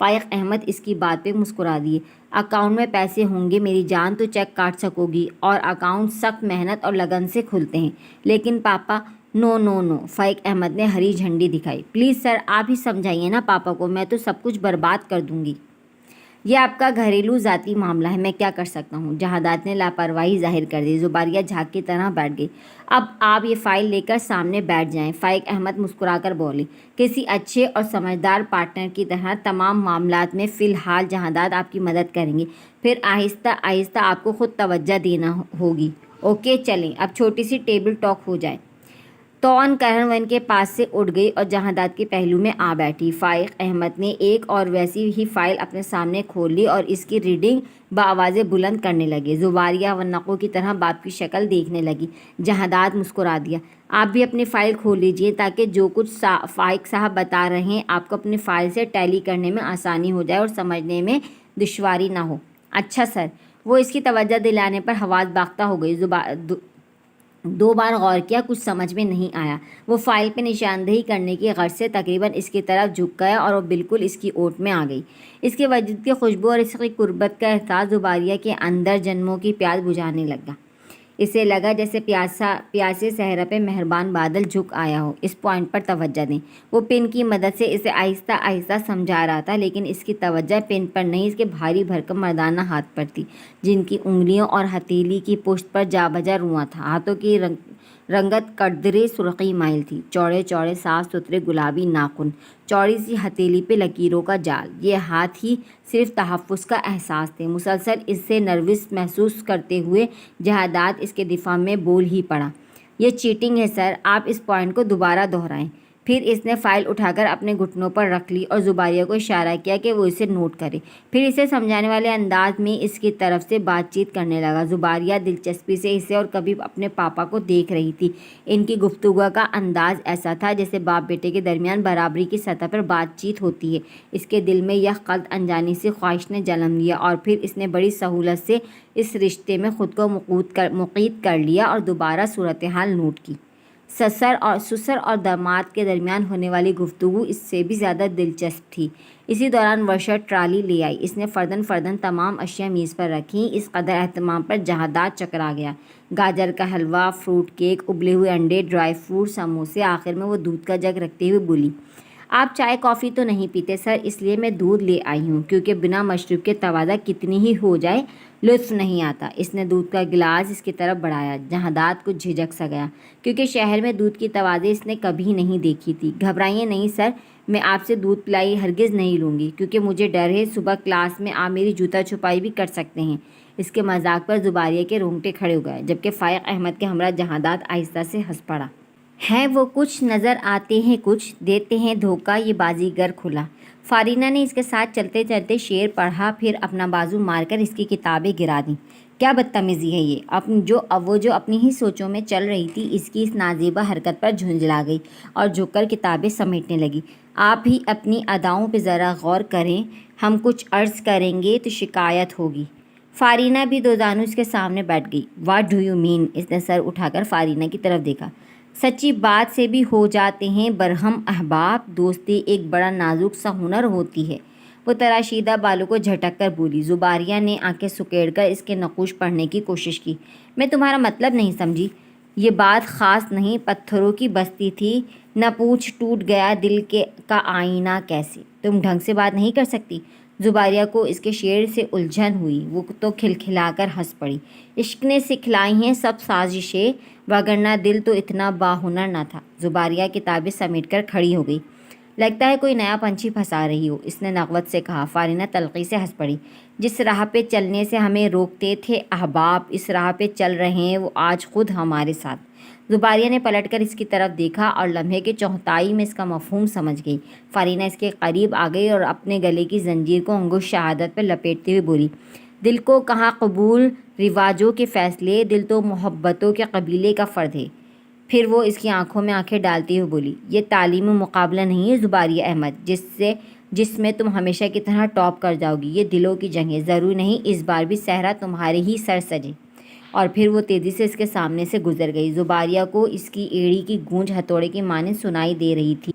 فائق احمد اس کی بات پہ مسکرا دیے۔ اکاؤنٹ میں پیسے ہوں گے میری جان تو چیک کاٹ سکو گی، اور اکاؤنٹ سخت محنت اور لگن سے کھلتے ہیں۔ لیکن پاپا نو نو نو، فائق احمد نے ہری جھنڈی دکھائی۔ پلیز سر آپ ہی سمجھائیے نا پاپا کو، میں تو سب کچھ برباد کر دوں گی۔ یہ آپ کا گھریلو ذاتی معاملہ ہے، میں کیا کر سکتا ہوں؟ جہادات نے لاپرواہی ظاہر کر دی۔ زباریہ جھاگ کی طرح بیٹھ گئی۔ اب آپ یہ فائل لے کر سامنے بیٹھ جائیں، فائق احمد مسکرا کر بولے۔ کسی اچھے اور سمجھدار پارٹنر کی طرح تمام معاملات میں فی الحال جہادات آپ کی مدد کریں گے، پھر آہستہ آہستہ آپ کو خود توجہ دینا ہوگی۔ اوکے چلیں اب چھوٹی سی ٹیبل ٹاک ہو جائے۔ توان کرن کے پاس سے اٹھ گئی اور جہادات کے پہلو میں آ بیٹھی۔ فائق احمد نے ایک اور ویسی ہی فائل اپنے سامنے کھول لی اور اس کی ریڈنگ بآوازیں بلند کرنے لگے۔ زباریہ ونقوں کی طرح باپ کی شکل دیکھنے لگی۔ جہادات مسکرا دیا۔ آپ بھی اپنی فائل کھول لیجئے تاکہ جو کچھ فائق صاحب بتا رہے ہیں آپ کو اپنی فائل سے ٹیلی کرنے میں آسانی ہو جائے اور سمجھنے میں دشواری نہ ہو۔ اچھا سر۔ وہ اس کی توجہ دلانے پر حواس باختہ ہو گئی۔ دو بار غور کیا، کچھ سمجھ میں نہیں آیا۔ وہ فائل پہ نشاندہی کرنے کی غرض سے تقریباً اس کی طرف جھک گیا اور وہ بالکل اس کی اوٹ میں آ گئی۔ اس کے وجود کی خوشبو اور اس کی قربت کا احساس زباریہ کے اندر جنموں کی پیاس بجھانے لگا۔ اسے لگا جیسے پیاسے صحرا پہ مہربان بادل جھک آیا ہو۔ اس پوائنٹ پر توجہ دیں۔ وہ پن کی مدد سے اسے آہستہ آہستہ سمجھا رہا تھا، لیکن اس کی توجہ پن پر نہیں، اس کے بھاری بھرکم مردانہ ہاتھ پر تھی، جن کی انگلیوں اور ہتھیلی کی پشت پر جا بجا رواں تھا۔ ہاتھوں کی رنگت قدرے سرخی مائل تھی، چوڑے چوڑے صاف ستھرے گلابی ناخن، چوڑی سی ہتھیلی پہ لکیروں کا جال۔ یہ ہاتھ ہی صرف تحفظ کا احساس تھے۔ مسلسل اس سے نروس محسوس کرتے ہوئے جہادات اس کے دفاع میں بول ہی پڑا۔ یہ چیٹنگ ہے سر، آپ اس پوائنٹ کو دوبارہ دہرائیں۔ پھر اس نے فائل اٹھا کر اپنے گھٹنوں پر رکھ لی اور زباریہ کو اشارہ کیا کہ وہ اسے نوٹ کرے، پھر اسے سمجھانے والے انداز میں اس کی طرف سے بات چیت کرنے لگا۔ زباریہ دلچسپی سے اسے اور کبھی اپنے پاپا کو دیکھ رہی تھی۔ ان کی گفتگو کا انداز ایسا تھا جیسے باپ بیٹے کے درمیان برابری کی سطح پر بات چیت ہوتی ہے۔ اس کے دل میں یہ قلت انجانی سی خواہش نے جنم لیا اور پھر اس نے بڑی سہولت سے اس رشتے میں خود کو مقید کر لیا اور دوبارہ صورتحال نوٹ کی۔ سسر اور داماد کے درمیان ہونے والی گفتگو اس سے بھی زیادہ دلچسپ تھی۔ اسی دوران ورشا ٹرالی لے آئی۔ اس نے فرداً تمام اشیاء میز پر رکھیں۔ اس قدر اہتمام پر جہادات چکرا گیا۔ گاجر کا حلوہ، فروٹ کیک، ابلے ہوئے انڈے، ڈرائی فروٹ، سموسے، آخر میں وہ دودھ کا جگ رکھتے ہوئے بولی، آپ چائے کافی تو نہیں پیتے سر، اس لیے میں دودھ لے آئی ہوں، کیونکہ بنا مشروب کے تواضع کتنی ہی ہو جائے لطف نہیں آتا۔ اس نے دودھ کا گلاس اس کی طرف بڑھایا۔ جہادات کچھ جھجک سا گیا، کیونکہ شہر میں دودھ کی تواضع اس نے کبھی نہیں دیکھی تھی۔ گھبرائیے نہیں سر، میں آپ سے دودھ پلائی ہرگز نہیں لوں گی، کیونکہ مجھے ڈر ہے صبح کلاس میں آپ میری جوتا چھپائی بھی کر سکتے ہیں۔ اس کے مذاق پر زباریہ کے رونگٹے کھڑے ہو گئے، جبکہ فائق احمد کے ہمراہ جہادات آہستہ سے ہنس پڑا۔ ہے وہ کچھ نظر آتے ہیں، کچھ دیتے ہیں دھوکہ، یہ بازیگر کھلا۔ فارینہ نے اس کے ساتھ چلتے چلتے شعر پڑھا، پھر اپنا بازو مار کر اس کی کتابیں گرا دیں۔ کیا بدتمیزی ہے یہ! وہ جو اپنی ہی سوچوں میں چل رہی تھی، اس کی اس نازیبا حرکت پر جھنجھلا گئی اور جھک کر کتابیں سمیٹنے لگی۔ آپ ہی اپنی اداؤں پہ ذرا غور کریں، ہم کچھ عرض کریں گے تو شکایت ہوگی۔ فارینہ بھی دو زانو اس کے سامنے بیٹھ گئی۔ What do you mean? اس نے سر اٹھا کر فارینہ کی طرف دیکھا۔ سچی بات سے بھی ہو جاتے ہیں برہم احباب، دوستی ایک بڑا نازک سا ہنر ہوتی ہے۔ وہ تراشیدہ بالوں کو جھٹک کر بولی۔ زباریہ نے آنکھیں سکیڑ کر اس کے نقوش پڑھنے کی کوشش کی۔ میں تمہارا مطلب نہیں سمجھی۔ یہ بات خاص نہیں، پتھروں کی بستی تھی، نہ پوچھ ٹوٹ گیا دل کا آئینہ کیسے؟ تم ڈھنگ سے بات نہیں کر سکتی؟ زباریہ کو اس کے شعر سے الجھن ہوئی، وہ تو کھلکھلا کر ہنس پڑی۔ عشق نے سکھلائی ہیں سب سازشیں، وگرنہ دل تو اتنا باہنر نہ تھا۔ زباریہ کتابیں سمیٹ کر کھڑی ہو گئی۔ لگتا ہے کوئی نیا پنچھی پھنسا رہی ہو، اس نے نغوت سے کہا۔ فارینہ تلخی سے ہنس پڑی۔ جس راہ پہ چلنے سے ہمیں روکتے تھے احباب، اس راہ پہ چل رہے ہیں وہ آج خود ہمارے ساتھ۔ زباریہ نے پلٹ کر اس کی طرف دیکھا اور لمحے کے چوتھائی میں اس کا مفہوم سمجھ گئی۔ فارینہ اس کے قریب آ گئی اور اپنے گلے کی زنجیر کو انگشت شہادت پر لپیٹتے ہوئے بولی، دل کو کہاں قبول رواجوں کے فیصلے، دل تو محبتوں کے قبیلے کا فرد ہے۔ پھر وہ اس کی آنکھوں میں آنکھیں ڈالتے ہوئے بولی، یہ تعلیمی مقابلہ نہیں ہے زباریہ احمد جس میں تم ہمیشہ کی طرح ٹاپ کر جاؤ گی، یہ دلوں کی جنگ ہے۔ ضروری نہیں اس بار بھی صحرا تمہارے ہی سر سجے۔ اور پھر وہ تیزی سے اس کے سامنے سے گزر گئی۔ زباریہ کو اس کی ایڑی کی گونج ہتھوڑے کی مانند سنائی دے رہی تھی۔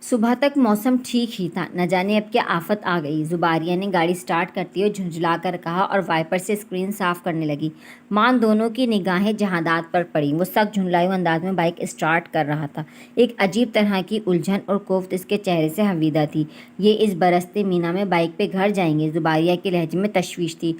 صبح تک موسم ٹھیک ہی تھا، نہ جانے اب کیا آفت آ گئی۔ زباریہ نے گاڑی سٹارٹ کرتے ہوئے جھنجھلا کر کہا اور وائپر سے اسکرین صاف کرنے لگی۔ مان دونوں کی نگاہیں جہادات پر پڑیں۔ وہ سخت جھنجھلائے ہوئے انداز میں بائک اسٹارٹ کر رہا تھا۔ ایک عجیب طرح کی الجھن اور کوفت اس کے چہرے سے حویدہ تھی۔ یہ اس برستے مینا میں بائک پہ گھر جائیں گے؟ زباریہ کے لہجے میں تشویش تھی۔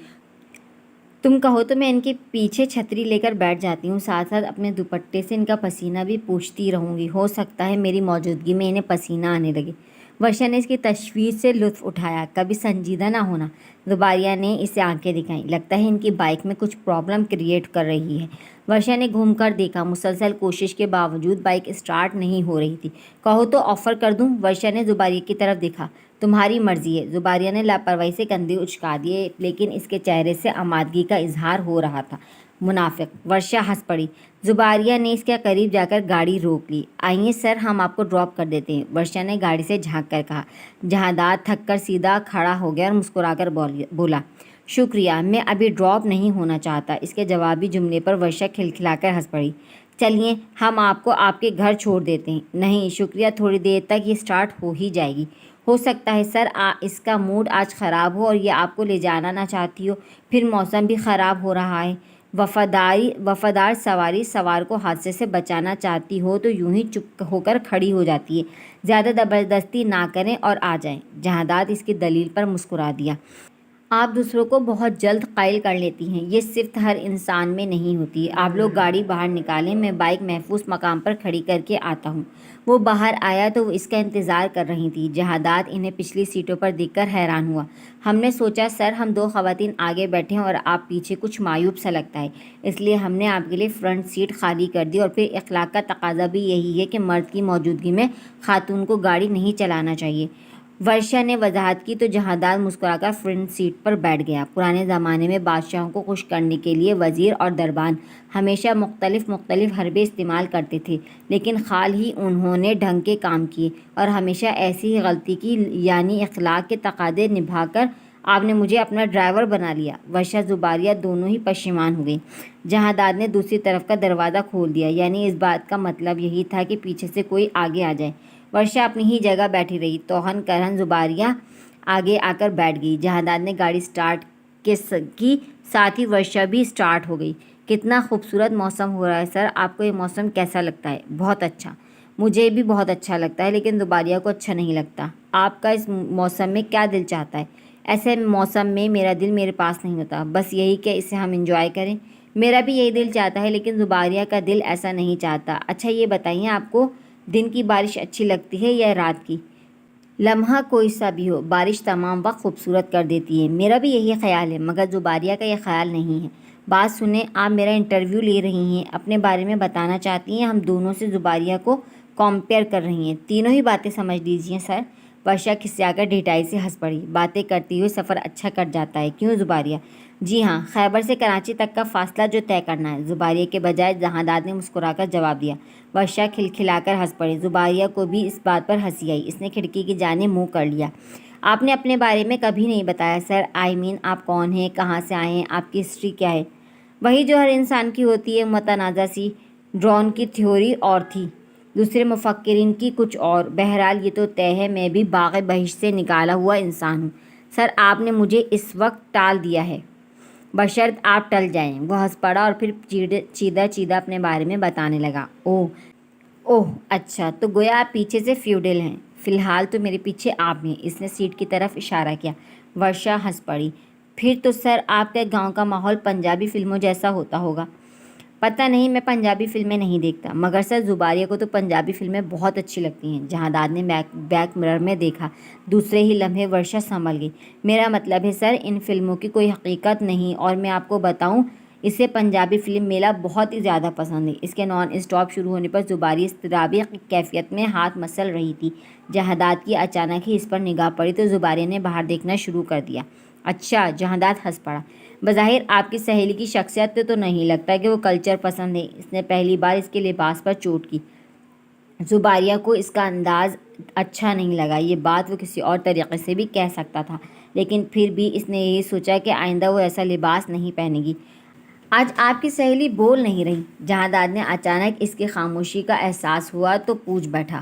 تم کہو تو میں ان کے پیچھے چھتری لے کر بیٹھ جاتی ہوں، ساتھ ساتھ اپنے دوپٹے سے ان کا پسینہ بھی پوچھتی رہوں گی، ہو سکتا ہے میری موجودگی میں انہیں پسینہ آنے لگے۔ ورشا نے اس کی تشویش سے لطف اٹھایا۔ کبھی سنجیدہ نہ ہونا۔ زباریہ نے اسے آنکھیں دکھائیں۔ لگتا ہے ان کی بائک میں کچھ پرابلم کریٹ کر رہی ہے۔ ورشا نے گھوم کر دیکھا۔ مسلسل کوشش کے باوجود بائک اسٹارٹ نہیں ہو رہی تھی۔ کہو تو آفر کر دوں؟ ورشا نے زباریہ کی طرف دیکھا۔ تمہاری مرضی ہے۔ زباریہ نے لاپرواہی سے کندھے اچکا دیے، لیکن اس کے چہرے سے آمادگی کا اظہار ہو رہا تھا۔ منافق! ورشا ہنس پڑی۔ زباریہ نے اس کے قریب جا کر گاڑی روک لی۔ آئیے سر، ہم آپ کو ڈراپ کر دیتے ہیں، ورشا نے گاڑی سے جھانک کر کہا۔ جہادات تھک کر سیدھا کھڑا ہو گیا اور مسکرا کر بولا، شکریہ، میں ابھی ڈراپ نہیں ہونا چاہتا۔ اس کے جوابی جملے پر ورشا کھلکھلا کر ہنس پڑی۔ چلیے، ہم آپ کو آپ کے گھر چھوڑ دیتے ہیں۔ نہیں شکریہ، تھوڑی دیر تک یہ اسٹارٹ ہو ہی جائے گی۔ ہو سکتا ہے سر اس کا موڈ آج خراب ہو اور یہ آپ کو لے جانا نہ چاہتی ہو، پھر موسم بھی خراب ہو رہا ہے۔ وفادار سواری سوار کو حادثے سے بچانا چاہتی ہو تو یوں ہی چپ ہو کر کھڑی ہو جاتی ہے۔ زیادہ زبردستی نہ کریں اور آ جائیں۔ جہادات اس کی دلیل پر مسکرا دیا۔ آپ دوسروں کو بہت جلد قائل کر لیتی ہیں، یہ صرف ہر انسان میں نہیں ہوتی۔ آپ لوگ گاڑی باہر نکالیں، میں بائک محفوظ مقام پر کھڑی کر کے آتا ہوں۔ وہ باہر آیا تو وہ اس کا انتظار کر رہی تھی۔ جہادات انہیں پچھلی سیٹوں پر دیکھ کر حیران ہوا۔ ہم نے سوچا سر ہم دو خواتین آگے بیٹھیں اور آپ پیچھے، کچھ معیوب سا لگتا ہے، اس لیے ہم نے آپ کے لیے فرنٹ سیٹ خالی کر دی، اور پھر اخلاق کا تقاضا بھی یہی ہے کہ مرد کی موجودگی میں خاتون کو گاڑی نہیں چلانا چاہیے۔ ورشا نے وضاحت کی تو جہادات مسکرا کر فرنٹ سیٹ پر بیٹھ گیا۔ پرانے زمانے میں بادشاہوں کو خوش کرنے کے لیے وزیر اور دربان ہمیشہ مختلف حربے استعمال کرتے تھے، لیکن حال ہی انہوں نے ڈھنگ کے کام کیے اور ہمیشہ ایسی ہی غلطی کی، یعنی اخلاق کے تقاضے نبھا کر آپ نے مجھے اپنا ڈرائیور بنا لیا۔ ورشا زباریہ دونوں ہی پشیمان ہو گئیں۔ جہادات نے دوسری طرف کا دروازہ کھول دیا، یعنی اس بات کا مطلب یہی تھا کہ پیچھے سے کوئی آگے آ جائے۔ ورشا اپنی ہی جگہ بیٹھی رہی۔ توہن کرہن زباریہ آگے آ کر بیٹھ گئی۔ جہادات نے گاڑی سٹارٹ کی، ساتھ ہی ورشا بھی سٹارٹ ہو گئی۔ کتنا خوبصورت موسم ہو رہا ہے سر، آپ کو یہ موسم کیسا لگتا ہے؟ بہت اچھا، مجھے بھی بہت اچھا لگتا ہے، لیکن زباریہ کو اچھا نہیں لگتا۔ آپ کا اس موسم میں کیا دل چاہتا ہے؟ ایسے موسم میں میرا دل میرے پاس نہیں ہوتا، بس یہی کہ اسے ہم انجوائے کریں۔ میرا بھی یہی دل چاہتا ہے، لیکن زباریہ کا دل ایسا نہیں چاہتا۔ اچھا یہ بتائیے، آپ کو دن کی بارش اچھی لگتی ہے یا رات کی؟ لمحہ کوئی سا بھی ہو، بارش تمام وقت خوبصورت کر دیتی ہے۔ میرا بھی یہی خیال ہے، مگر زباریہ کا یہ خیال نہیں ہے۔ بات سنیں، آپ میرا انٹرویو لے رہی ہیں، اپنے بارے میں بتانا چاہتی ہیں؟ ہم دونوں سے زباریہ کو کمپیئر کر رہی ہیں۔ تینوں ہی باتیں سمجھ لیجیے سر۔ ورشا کھسیا کر ڈھٹائی سے ہنس پڑی۔ باتیں کرتے ہوئے سفر اچھا کٹ جاتا ہے، کیوں زباریہ؟ جی ہاں، خیبر سے کراچی تک کا فاصلہ جو طے کرنا ہے، زباریہ کے بجائے جہادات نے مسکرا کر جواب دیا۔ ورشا کھلکھلا کر ہنس پڑی۔ زباریہ کو بھی اس بات پر ہنسی آئی۔ اس نے کھڑکی کی جانب منہ کر لیا۔ آپ نے اپنے بارے میں کبھی نہیں بتایا سر، آپ کون ہیں، کہاں سے آئے ہیں، آپ کی ہسٹری کیا ہے؟ وہی جو ہر انسان کی ہوتی ہے، متنازع سی۔ ڈارون کی تھیوری اور تھی، دوسرے مفکرین کی کچھ اور۔ بہرحال یہ تو طے ہے، میں بھی باغ بہشت سے نکالا ہوا انسان ہوں۔ سر آپ نے مجھے اس وقت ٹال دیا ہے، بشرط آپ ٹل جائیں۔ وہ ہنس پڑا اور پھر چیدہ اپنے بارے میں بتانے لگا۔ اوہ اچھا، تو گویا آپ پیچھے سے فیوڈل ہیں۔ فی الحال تو میرے پیچھے آپ ہیں۔ اس نے سیٹ کی طرف اشارہ کیا۔ ورشا ہنس پڑی۔ پھر تو سر آپ کے گاؤں کا ماحول پنجابی فلموں جیسا ہوتا ہوگا۔ پتہ نہیں، میں پنجابی فلمیں نہیں دیکھتا، مگر سر زباریہ کو تو پنجابی فلمیں بہت اچھی لگتی ہیں۔ جہادات نے بیک مرر میں دیکھا۔ دوسرے ہی لمحے ورشا سنبھل گئی۔ میرا مطلب ہے سر، ان فلموں کی کوئی حقیقت نہیں، اور میں آپ کو بتاؤں، اسے پنجابی فلم میلہ بہت ہی زیادہ پسند ہے۔ اس کے نان اسٹاپ شروع ہونے پر زباریہ اضطرابی کیفیت میں ہاتھ مسل رہی تھی۔ جہادات کی اچانک ہی اس پر نگاہ پڑی تو زباریہ نے باہر دیکھنا شروع کر دیا۔ اچھا، جہادات ہنس پڑا۔ بظاہر آپ کی سہیلی کی شخصیت تو نہیں لگتا کہ وہ کلچر پسند ہے۔ اس نے پہلی بار اس کے لباس پر چوٹ کی۔ زباریہ کو اس کا انداز اچھا نہیں لگا۔ یہ بات وہ کسی اور طریقے سے بھی کہہ سکتا تھا، لیکن پھر بھی اس نے یہی سوچا کہ آئندہ وہ ایسا لباس نہیں پہنے گی۔ آج آپ کی سہیلی بول نہیں رہی؟ جہادات نے اچانک اس کی خاموشی کا احساس ہوا تو پوچھ بیٹھا۔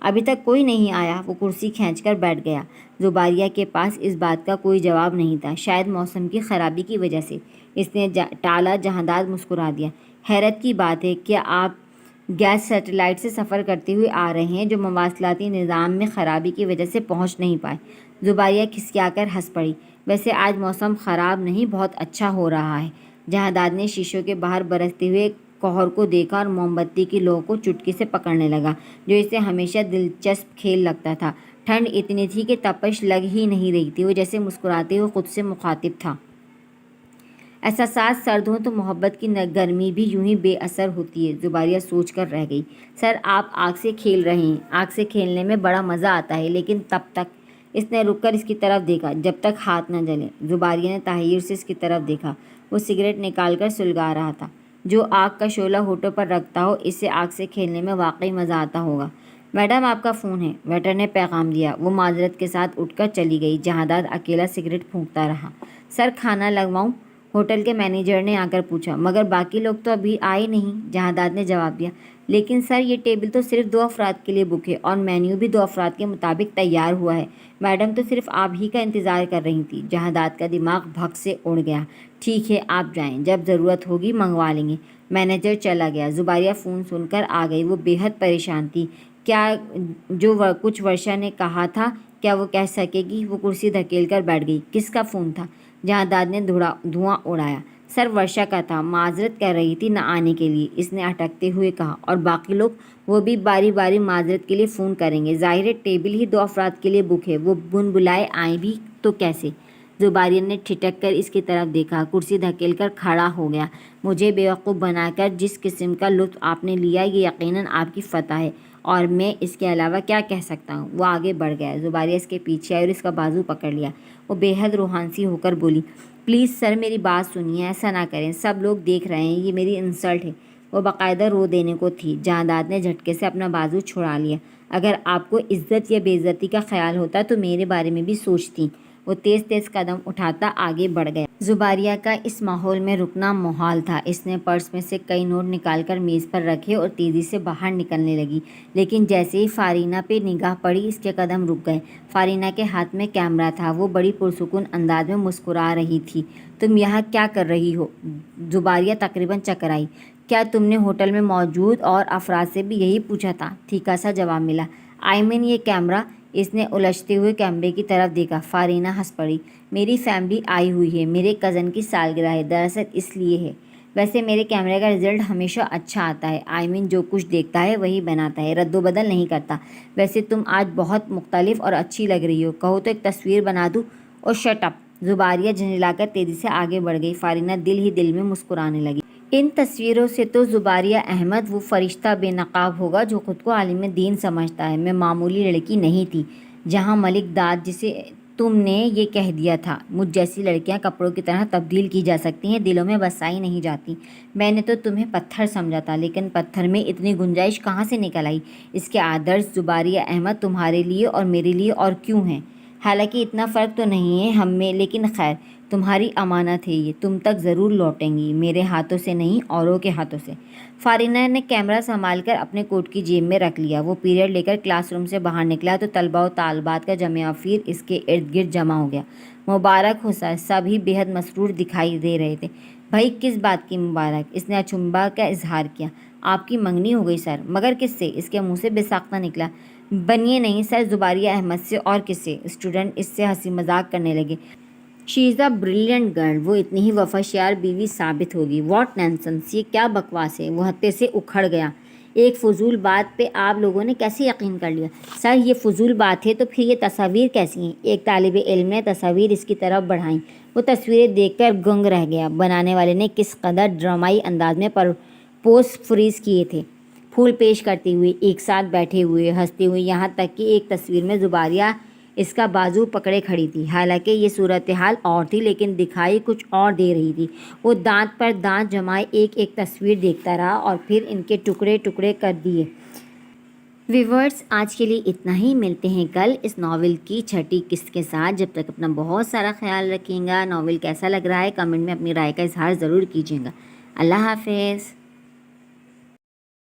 ابھی تک کوئی نہیں آیا۔ وہ کرسی کھینچ کر بیٹھ گیا۔ زباریہ کے پاس اس بات کا کوئی جواب نہیں تھا۔ شاید موسم کی خرابی کی وجہ سے اس نے ٹالا۔ جہانداد مسکرا دیا۔ حیرت کی بات ہے کہ آپ گیس سیٹلائٹ سے سفر کرتے ہوئے آ رہے ہیں جو مواصلاتی نظام میں خرابی کی وجہ سے پہنچ نہیں پائے۔ زباریہ کھسکیا کر ہنس پڑی۔ ویسے آج موسم خراب نہیں، بہت اچھا ہو رہا ہے۔ جہانداد نے شیشوں کے باہر برستے ہوئے کوہر کو دیکھا اور موم بتی کی لو کو چٹکی سے پکڑنے لگا جو اسے ہمیشہ دلچسپ کھیل لگتا تھا۔ ٹھنڈ اتنی تھی کہ تپش لگ ہی نہیں رہی تھی۔ وہ جیسے مسکراتے ہوئے خود سے مخاطب تھا۔ احساسات سرد ہوں تو محبت کی گرمی بھی یوں ہی بے اثر ہوتی ہے۔ زباریہ سوچ کر رہ گئی۔ سر آپ آگ سے کھیل رہے ہیں۔ آگ سے کھیلنے میں بڑا مزہ آتا ہے، لیکن تب تک۔ اس نے رک کر اس کی طرف دیکھا، جب تک ہاتھ نہ جلے۔ زباریہ نے تحیر سے اس کی طرف دیکھا۔ وہ سگریٹ نکال کر سلگا رہا تھا۔ جو آگ کا شعلہ ہونٹوں پر رکھتا ہو، اس سے آگ سے کھیلنے میں واقعی مزہ آتا ہوگا۔ میڈم آپ کا فون ہے، ویٹر نے پیغام دیا۔ وہ معذرت کے ساتھ اٹھ کر چلی گئی۔ جہانداد اکیلا سگریٹ پھونکتا رہا۔ سر کھانا لگواؤں؟ ہوٹل کے مینیجر نے آ کر پوچھا۔ مگر باقی لوگ تو ابھی آئے نہیں، جہانداد نے جواب دیا۔ لیکن سر یہ ٹیبل تو صرف 2 افراد کے لیے بک ہے اور مینیو بھی 2 افراد کے مطابق تیار ہوا ہے۔ میڈم تو صرف آپ ہی کا انتظار کر رہی تھی۔ جہانداد کا دماغ بھگ سے اڑ گیا۔ ٹھیک ہے آپ جائیں، جب ضرورت ہوگی منگوا لیں گے۔ مینیجر چلا گیا۔ زباریہ فون سن کر آ گئی۔ وہ بے حد پریشان تھی۔ کیا جو کچھ ورشا نے کہا تھا کیا وہ کہہ سکے گی؟ وہ کرسی دھکیل کر بیٹھ گئی۔ کس کا فون تھا؟ جہانداد نے دھواں اڑایا۔ سر ورشا کا تھا، معذرت کر رہی تھی نہ آنے کے لیے، اس نے اٹکتے ہوئے کہا۔ اور باقی لوگ؟ وہ بھی باری باری معذرت کے لیے فون کریں گے۔ ظاہر ہے ٹیبل ہی 2 افراد کے لیے بک ہے۔ وہ بن بلائے آئیں بھی تو کیسے؟ زباریہ نے ٹھٹک کر اس کی طرف دیکھا۔ کرسی دھکیل کر کھڑا ہو گیا۔ مجھے بیوقوف بنا کر جس قسم کا لطف آپ نے لیا یہ یقیناً آپ کی فتح ہے، اور میں اس کے علاوہ کیا کہہ سکتا ہوں؟ وہ آگے بڑھ گیا۔ زباریہ اس کے پیچھے آئی اور اس کا بازو پکڑ لیا۔ وہ بے حد روحانسی ہو کر بولی، پلیز سر میری بات سنیے، ایسا نہ کریں، سب لوگ دیکھ رہے ہیں، یہ میری انسلٹ ہے۔ وہ باقاعدہ رو دینے کو تھی۔ جہانداد نے جھٹکے سے اپنا بازو چھڑا لیا۔ اگر آپ کو عزت یا بے عزتی کا خیال ہوتا تو میرے بارے میں بھی سوچتی۔ وہ تیز تیز قدم اٹھاتا آگے بڑھ گیا۔ زباریہ کا اس ماحول میں رکنا محال تھا۔ اس نے پرس میں سے کئی نوٹ نکال کر میز پر رکھے اور تیزی سے باہر نکلنے لگی، لیکن جیسے ہی فارینہ پہ نگاہ پڑی اس کے قدم رک گئے۔ فارینہ کے ہاتھ میں کیمرہ تھا۔ وہ بڑی پرسکون انداز میں مسکرا رہی تھی۔ تم یہاں کیا کر رہی ہو؟ زباریہ تقریباً چکرائی۔ کیا تم نے ہوٹل میں موجود اور افراد سے بھی یہی پوچھا تھا؟ پھیکا سا جواب ملا۔ یہ کیمرہ؟ اس نے الجھتے ہوئے کیمرے کی طرف دیکھا۔ فارینہ ہنس پڑی۔ میری فیملی آئی ہوئی ہے، میرے کزن کی سالگرہ ہے، دراصل اس لیے ہے۔ ویسے میرے کیمرے کا رزلٹ ہمیشہ اچھا آتا ہے۔ جو کچھ دیکھتا ہے وہی بناتا ہے، رد و بدل نہیں کرتا۔ ویسے تم آج بہت مختلف اور اچھی لگ رہی ہو، کہو تو ایک تصویر بنا دوں؟ اور شٹ اپ! زباریہ جھنجھلا کر تیزی سے آگے بڑھ گئی۔ فارینہ دل ہی دل میں مسکرانے لگی۔ ان تصویروں سے تو زباریہ احمد وہ فرشتہ بے نقاب ہوگا جو خود کو عالم دین سمجھتا ہے۔ میں معمولی لڑکی نہیں تھی۔ جہاں ملک داد جسے تم نے یہ کہہ دیا تھا، مجھ جیسی لڑکیاں کپڑوں کی طرح تبدیل کی جا سکتی ہیں، دلوں میں بسائی نہیں جاتی۔ میں نے تو تمہیں پتھر سمجھا تھا، لیکن پتھر میں اتنی گنجائش کہاں سے نکل آئی؟ اس کے آدرش زباریہ احمد تمہارے لیے اور میرے لیے اور کیوں ہیں؟ حالانکہ اتنا فرق تو نہیں ہے ہم میں، لیکن خیر، تمہاری امانت ہے یہ، تم تک ضرور لوٹیں گی، میرے ہاتھوں سے نہیں، اوروں کے ہاتھوں سے۔ فارینہ نے کیمرہ سنبھال کر اپنے کوٹ کی جیب میں رکھ لیا۔ وہ پیریڈ لے کر کلاس روم سے باہر نکلا تو طلباء و طالبات کا جمع افیر اس کے ارد گرد جمع ہو گیا۔ مبارک ہو سر! سب ہی بے حد مسرور دکھائی دے رہے تھے۔ بھائی کس بات کی مبارک؟ اس نے اچنبھا کا اظہار کیا۔ آپ کی منگنی ہو گئی سر۔ مگر کس سے؟ اس کے منہ سے بے ساختہ نکلا۔ بنیے نہیں سر، زباریہ احمد سے، اور کس سے؟ اسٹوڈنٹ اس سے ہنسی مذاق کرنے لگے۔ شی از اے بریلینٹ گرل، وہ اتنی ہی وفاشیار بیوی ثابت ہوگی۔ What nonsense! یہ کیا بکواس ہے؟ وہ ہتے سے اکھڑ گیا۔ ایک فضول بات پہ آپ لوگوں نے کیسے یقین کر لیا؟ سر یہ فضول بات ہے تو پھر یہ تصاویر کیسی ہیں؟ ایک طالب علم نے تصاویر اس کی طرف بڑھائیں۔ وہ تصویریں دیکھ کر گنگ رہ گیا۔ بنانے والے نے کس قدر ڈرامائی انداز میں پوز فریز کیے تھے، پھول پیش کرتے ہوئے، ایک ساتھ بیٹھے ہوئے، ہنستے ہوئے، یہاں تک کہ ایک تصویر میں زباریہ اس کا بازو پکڑے کھڑی تھی۔ حالانکہ یہ صورتحال اور تھی، لیکن دکھائی کچھ اور دے رہی تھی۔ وہ دانت پر دانت جمائے ایک ایک تصویر دیکھتا رہا اور پھر ان کے ٹکڑے ٹکڑے کر دیے۔ ویورز، آج کے لیے اتنا ہی۔ ملتے ہیں کل اس ناول کی 6ٹھی قسط کے ساتھ۔ جب تک اپنا بہت سارا خیال رکھیں گا۔ ناول کیسا لگ رہا ہے کمنٹ میں اپنی رائے کا اظہار ضرور کیجیے گا۔ اللہ حافظ۔